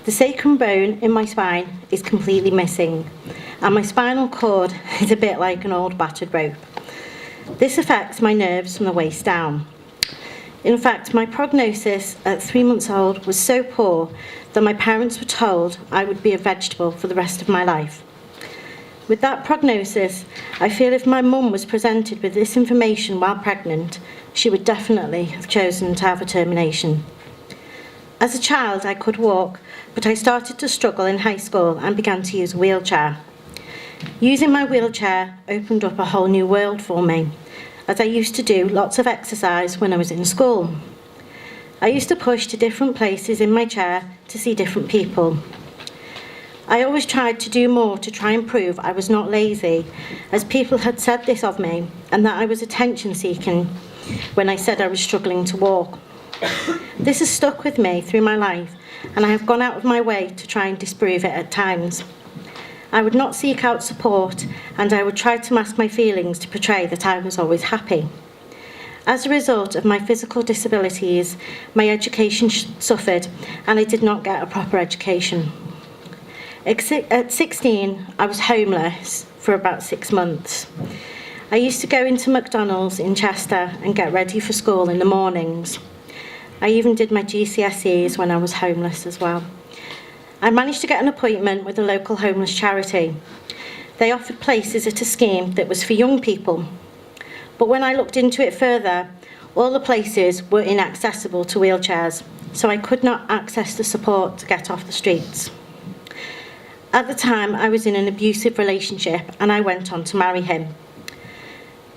The sacrum bone in my spine is completely missing, and my spinal cord is a bit like an old battered rope. This affects my nerves from the waist down. In fact, my prognosis at 3 months old was so poor that my parents were told I would be a vegetable for the rest of my life. With that prognosis, I feel if my mum was presented with this information while pregnant, she would definitely have chosen to have a termination. As a child, I could walk, but I started to struggle in high school and began to use a wheelchair. Using my wheelchair opened up a whole new world for me, as I used to do lots of exercise when I was in school. I used to push to different places in my chair to see different people. I always tried to do more to try and prove I was not lazy, as people had said this of me, and that I was attention-seeking when I said I was struggling to walk. This has stuck with me through my life, and I have gone out of my way to try and disprove it at times. I would not seek out support, and I would try to mask my feelings to portray that I was always happy. As a result of my physical disabilities, my education suffered, and I did not get a proper education. At 16, I was homeless for about 6 months. I used to go into McDonald's in Chester and get ready for school in the mornings. I even did my GCSEs when I was homeless as well. I managed to get an appointment with a local homeless charity. They offered places at a scheme that was for young people. But when I looked into it further, all the places were inaccessible to wheelchairs, so I could not access the support to get off the streets. At the time, I was in an abusive relationship and I went on to marry him.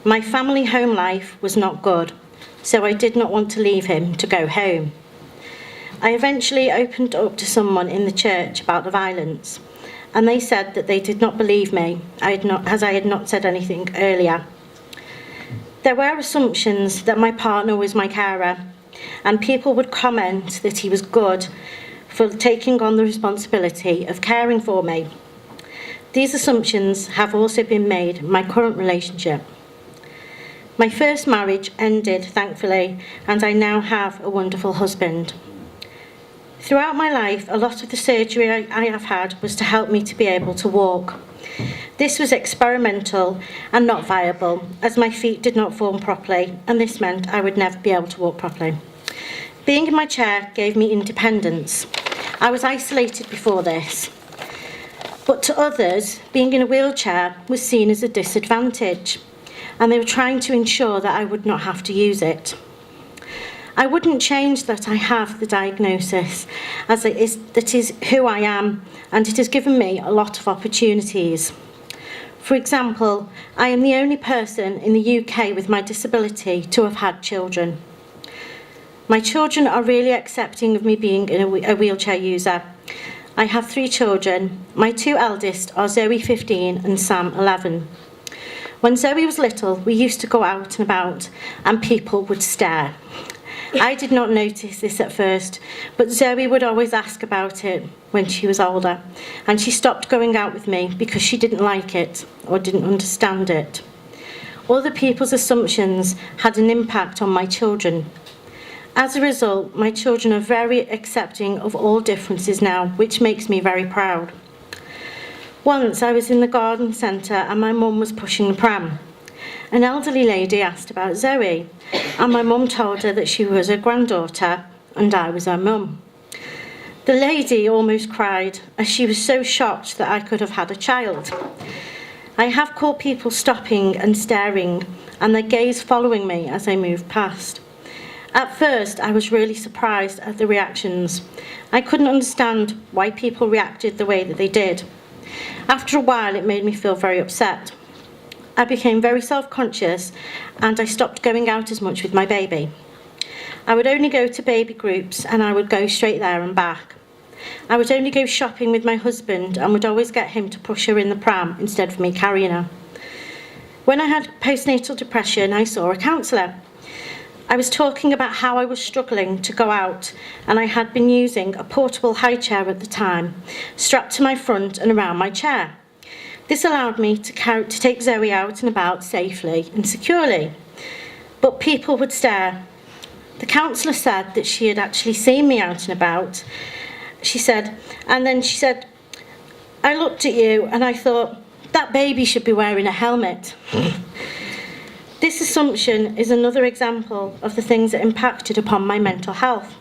My family home life was not good, so I did not want to leave him to go home. I eventually opened up to someone in the church about the violence, and they said that they did not believe me, as I had not said anything earlier. There were assumptions that my partner was my carer, and people would comment that he was good for taking on the responsibility of caring for me. These assumptions have also been made in my current relationship. My first marriage ended, thankfully, and I now have a wonderful husband. Throughout my life, a lot of the surgery I have had was to help me to be able to walk. This was experimental and not viable, as my feet did not form properly, and this meant I would never be able to walk properly. Being in my chair gave me independence. I was isolated before this. But to others, being in a wheelchair was seen as a disadvantage, and they were trying to ensure that I would not have to use it. I wouldn't change that I have the diagnosis, as that is who I am, and it has given me a lot of opportunities. For example, I am the only person in the UK with my disability to have had children. My children are really accepting of me being a wheelchair user. I have 3 children. My 2 eldest are Zoe 15 and Sam 11. When Zoe was little, we used to go out and about and people would stare. I did not notice this at first, but Zoe would always ask about it when she was older, and she stopped going out with me because she didn't like it or didn't understand it. Other people's assumptions had an impact on my children. As a result, my children are very accepting of all differences now, which makes me very proud. Once I was in the garden centre and my mum was pushing the pram. An elderly lady asked about Zoe, and my mum told her that she was her granddaughter and I was her mum. The lady almost cried, as she was so shocked that I could have had a child. I have caught people stopping and staring, and their gaze following me as I moved past. At first, I was really surprised at the reactions. I couldn't understand why people reacted the way that they did. After a while, it made me feel very upset. I became very self-conscious, and I stopped going out as much with my baby. I would only go to baby groups, and I would go straight there and back. I would only go shopping with my husband and would always get him to push her in the pram instead of me carrying her. When I had postnatal depression, I saw a counsellor. I was talking about how I was struggling to go out, and I had been using a portable high chair at the time, strapped to my front and around my chair. This allowed me to take Zoe out and about safely and securely. But people would stare. The counsellor said that she had actually seen me out and about, she said, and then she said, I looked at you and I thought, that baby should be wearing a helmet. This assumption is another example of the things that impacted upon my mental health.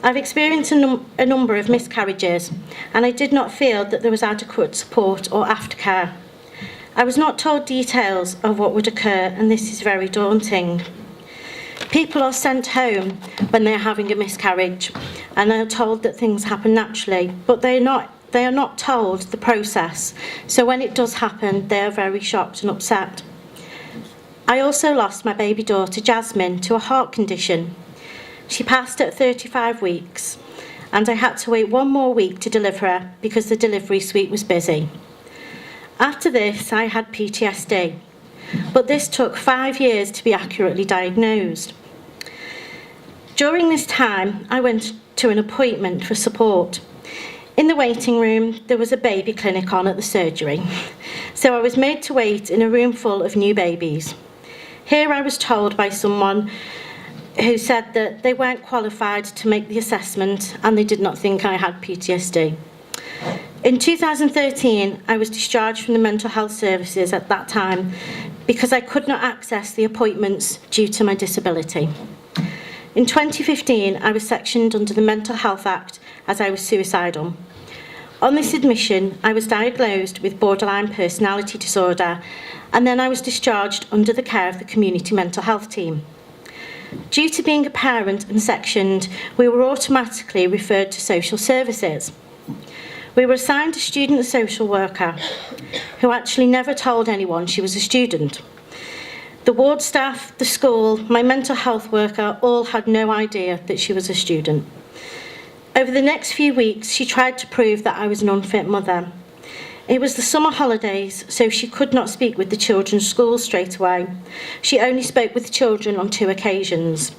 I've experienced a number of miscarriages, and I did not feel that there was adequate support or aftercare. I was not told details of what would occur, and this is very daunting. People are sent home when they are having a miscarriage, and they are told that things happen naturally, but they are not told the process. So when it does happen, they are very shocked and upset. I also lost my baby daughter, Jasmine, to a heart condition. She passed at 35 weeks, and I had to wait 1 more week to deliver her because the delivery suite was busy. After this, I had PTSD, but this took 5 years to be accurately diagnosed. During this time, I went to an appointment for support. In the waiting room, there was a baby clinic on at the surgery, so I was made to wait in a room full of new babies. Here I was told by someone who said that they weren't qualified to make the assessment and they did not think I had PTSD. In 2013, I was discharged from the mental health services at that time because I could not access the appointments due to my disability. In 2015, I was sectioned under the Mental Health Act as I was suicidal. On this admission, I was diagnosed with borderline personality disorder, and then I was discharged under the care of the community mental health team. Due to being a parent and sectioned, we were automatically referred to social services. We were assigned a student social worker who actually never told anyone she was a student. The ward staff, the school, my mental health worker all had no idea that she was a student. Over the next few weeks, she tried to prove that I was an unfit mother. It was the summer holidays, so she could not speak with the children's school straight away. She only spoke with the children on 2 occasions.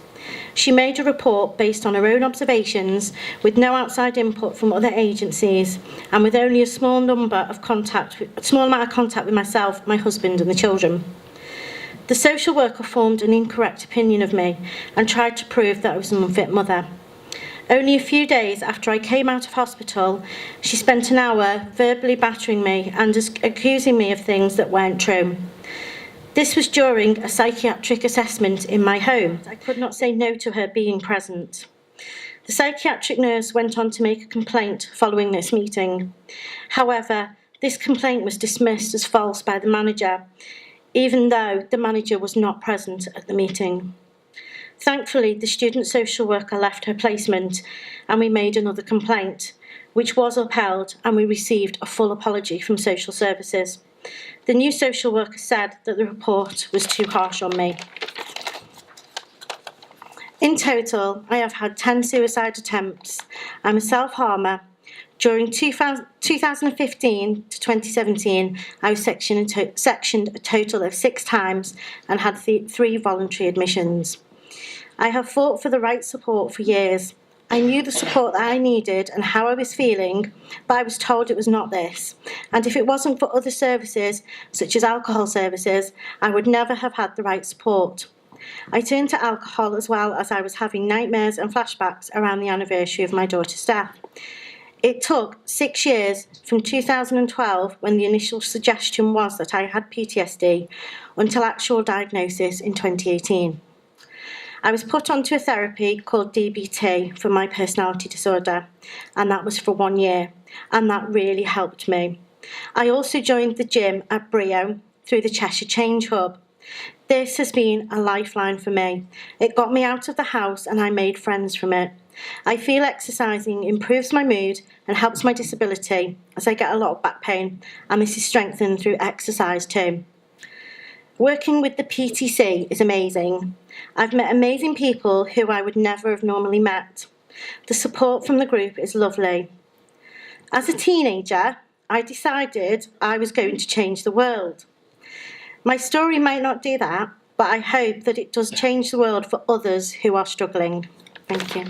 She made a report based on her own observations, with no outside input from other agencies, and with only a small amount of contact with myself, my husband, and the children. The social worker formed an incorrect opinion of me and tried to prove that I was an unfit mother. Only a few days after I came out of hospital, she spent an hour verbally battering me and accusing me of things that weren't true. This was during a psychiatric assessment in my home. I could not say no to her being present. The psychiatric nurse went on to make a complaint following this meeting. However, this complaint was dismissed as false by the manager, even though the manager was not present at the meeting. Thankfully, the student social worker left her placement and we made another complaint, which was upheld, and we received a full apology from social services. The new social worker said that the report was too harsh on me. In total, I have had 10 suicide attempts. I'm a self-harmer. During 2015 to 2017, I was sectioned a total of 6 times and had 3 voluntary admissions. I have fought for the right support for years. I knew the support that I needed and how I was feeling, but I was told it was not this. And if it wasn't for other services, such as alcohol services, I would never have had the right support. I turned to alcohol as well as I was having nightmares and flashbacks around the anniversary of my daughter's death. It took 6 years from 2012, when the initial suggestion was that I had PTSD, until actual diagnosis in 2018. I was put onto a therapy called DBT for my personality disorder, and that was for 1 year, and that really helped me. I also joined the gym at Brio through the Cheshire Change Hub. This has been a lifeline for me. It got me out of the house and I made friends from it. I feel exercising improves my mood and helps my disability, as I get a lot of back pain, and this is strengthened through exercise too. Working with the PTC is amazing. I've met amazing people who I would never have normally met. The support from the group is lovely. As a teenager, I decided I was going to change the world. My story might not do that, but I hope that it does change the world for others who are struggling. Thank you.